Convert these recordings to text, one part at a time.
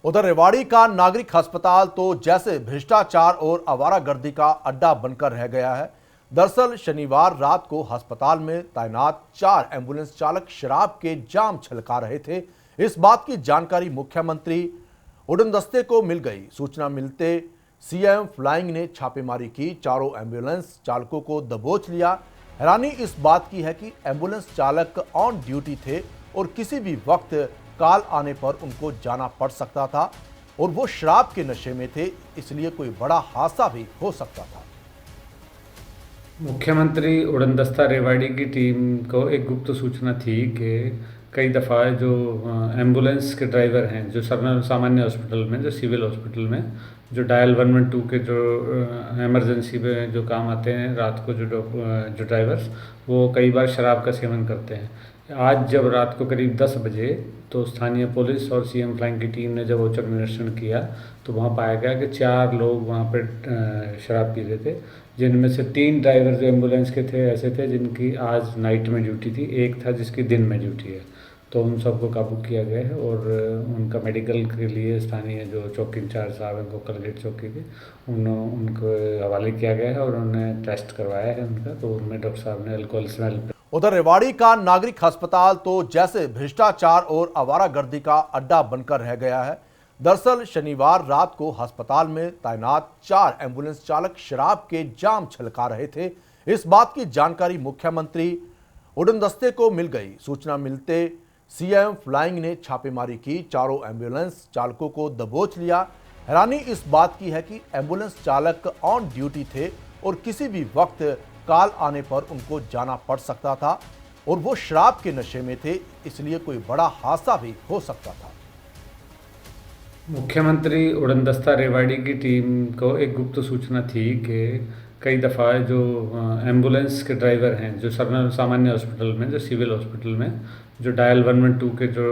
उधर रेवाड़ी का नागरिक अस्पताल तो जैसे भ्रष्टाचार और आवारागर्दी का अड्डा बनकर रह गया है। दरअसल शनिवार रात को अस्पताल में तैनात 4 एम्बुलेंस चालक शराब के जाम छलका रहे थे। इस बात की जानकारी मुख्यमंत्री उड़नदस्ते को मिल गई। सूचना मिलते सीएम फ्लाइंग ने छापेमारी की, चारों एम्बुलेंस चालकों को दबोच लिया। हैरानी इस बात की है कि एम्बुलेंस चालक ऑन ड्यूटी थे और किसी भी वक्त काल आने पर उनको जाना पड़ सकता था और वो शराब के नशे में थे, इसलिए कोई बड़ा हादसा भी हो सकता था। मुख्यमंत्री उड़नदस्ता रेवाड़ी की टीम को एक गुप्त सूचना थी कि कई दफ़ा जो एम्बुलेंस के ड्राइवर हैं, जो सामान्य हॉस्पिटल में, जो सिविल हॉस्पिटल में, जो डायल 112 के जो इमरजेंसी में जो काम आते हैं रात को, जो ड्राइवर्स, वो कई बार शराब का सेवन करते हैं। आज जब रात को करीब 10 बजे तो स्थानीय पुलिस और सीएम फ्लाइंग की टीम ने जब औचक निरीक्षण किया तो वहाँ पाया गया कि 4 लोग वहाँ पर शराब पी रहे थे, जिनमें से 3 ड्राइवर जो एम्बुलेंस के थे ऐसे थे जिनकी आज नाइट में ड्यूटी थी, एक था जिसकी दिन में ड्यूटी है। तो उन सबको काबू किया गया है और उनका मेडिकल के लिए स्थानीय जो चौकी इंचार्ज साहब हैं, कोकलगेट चौकी के, उनको हवाले किया गया है और उन्हें टेस्ट करवाया है उनका, तो उनमें डॉक्टर साहब ने अल्कोहल स्मेल। उधर रेवाड़ी का नागरिक अस्पताल तो जैसे भ्रष्टाचार और आवारागर्दी का अड्डा बनकर रह गया है। दरअसल शनिवार रात को अस्पताल में तैनात 4 एम्बुलेंस चालक शराब के जाम छलका रहे थे। इस बात की जानकारी मुख्यमंत्री उड़नदस्ते को मिल गई। सूचना मिलते सीएम फ्लाइंग ने छापेमारी की, चारों एम्बुलेंस चालकों को दबोच लिया। हैरानी इस बात की है कि एम्बुलेंस चालक ऑन ड्यूटी थे और किसी भी वक्त काल आने पर उनको जाना पड़ सकता था और वो शराब के नशे में थे, इसलिए कोई बड़ा हादसा भी हो सकता था। मुख्यमंत्री उड़नदस्ता रेवाड़ी की टीम को एक गुप्त सूचना थी कि कई दफ़ा जो एम्बुलेंस के ड्राइवर हैं, जो सामान्य हॉस्पिटल में, जो सिविल हॉस्पिटल में, जो डायल 112 के जो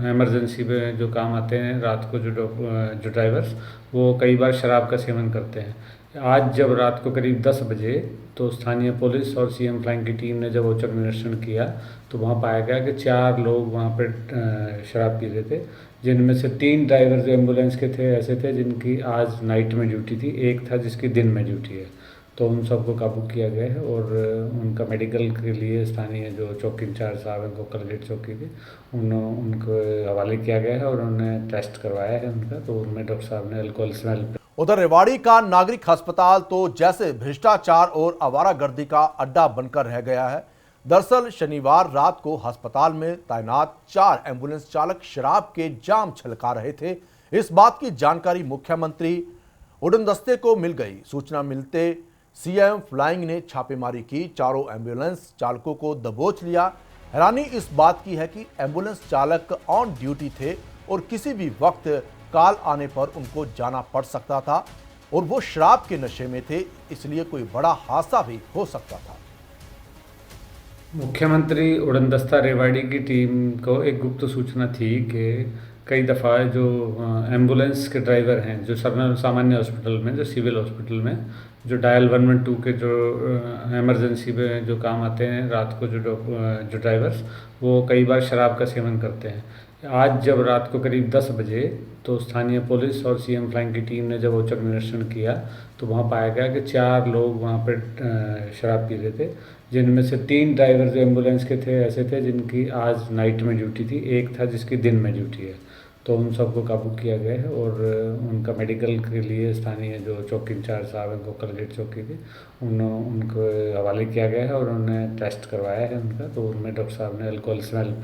इमरजेंसी में जो काम आते हैं रात को, जो ड्राइवर्स, वो कई बार शराब का सेवन करते हैं। आज जब रात को करीब 10 बजे तो स्थानीय पुलिस और सीएम फ्लाइंग की टीम ने जब औचक निरीक्षण किया तो वहाँ पाया गया कि 4 लोग वहाँ पर शराब पी रहे थे, जिनमें से 3 ड्राइवर जो एम्बुलेंस के थे ऐसे थे जिनकी आज नाइट में ड्यूटी थी, एक था जिसकी दिन में ड्यूटी है। तो उन सबको काबू किया गया है और उनका मेडिकल के लिए स्थानीय जो चौकी इंचार्ज साहब हैं, कोकलगेट चौकी के, उनको हवाले किया गया है और उन्हें टेस्ट करवाया है उनका, तो उनमें डॉक्टर साहब ने अल्कोहल स्मेल। उधर रेवाड़ी का नागरिक अस्पताल तो जैसे भ्रष्टाचार और आवारागर्दी का अड्डा बनकर रह गया है। दरअसल शनिवार रात को अस्पताल में तैनात 4 एम्बुलेंस चालक शराब के जाम छलका रहे थे। इस बात की जानकारी मुख्यमंत्री उड़नदस्ते को मिल गई। सूचना मिलते सीएम फ्लाइंग ने छापेमारी की, चारों एम्बुलेंस चालकों को दबोच लिया। हैरानी इस बात की है कि एम्बुलेंस चालक ऑन ड्यूटी थे और किसी भी वक्त काल आने पर उनको जाना पड़ सकता था और वो शराब के नशे में थे, इसलिए कोई बड़ा हादसा भी हो सकता था। मुख्यमंत्री उड़नदस्ता रेवाड़ी की टीम को एक गुप्त सूचना थी कि कई दफ़ा जो एम्बुलेंस के ड्राइवर हैं, जो सामान्य हॉस्पिटल में, जो सिविल हॉस्पिटल में, जो डायल 112 के जो इमरजेंसी में जो काम आते हैं रात को, जो ड्राइवर्स, वो कई बार शराब का सेवन करते हैं। आज जब रात को करीब 10 बजे तो स्थानीय पुलिस और सीएम फ्लाइंग की टीम ने जब औचक निरीक्षण किया तो वहाँ पाया गया कि 4 लोग वहाँ पर शराब पी रहे थे, जिनमें से 3 ड्राइवर जो एम्बुलेंस के थे ऐसे थे जिनकी आज नाइट में ड्यूटी थी, एक था जिसकी दिन में ड्यूटी है। तो उन सबको काबू किया गया है और उनका मेडिकल के लिए स्थानीय जो चौकी इंचार्ज साहब हैं, कोकलगेट चौकी के, उनको हवाले किया गया है और उन्हें टेस्ट करवाया है उनका, तो उनमें डॉक्टर साहब ने अल्कोहल स्मेल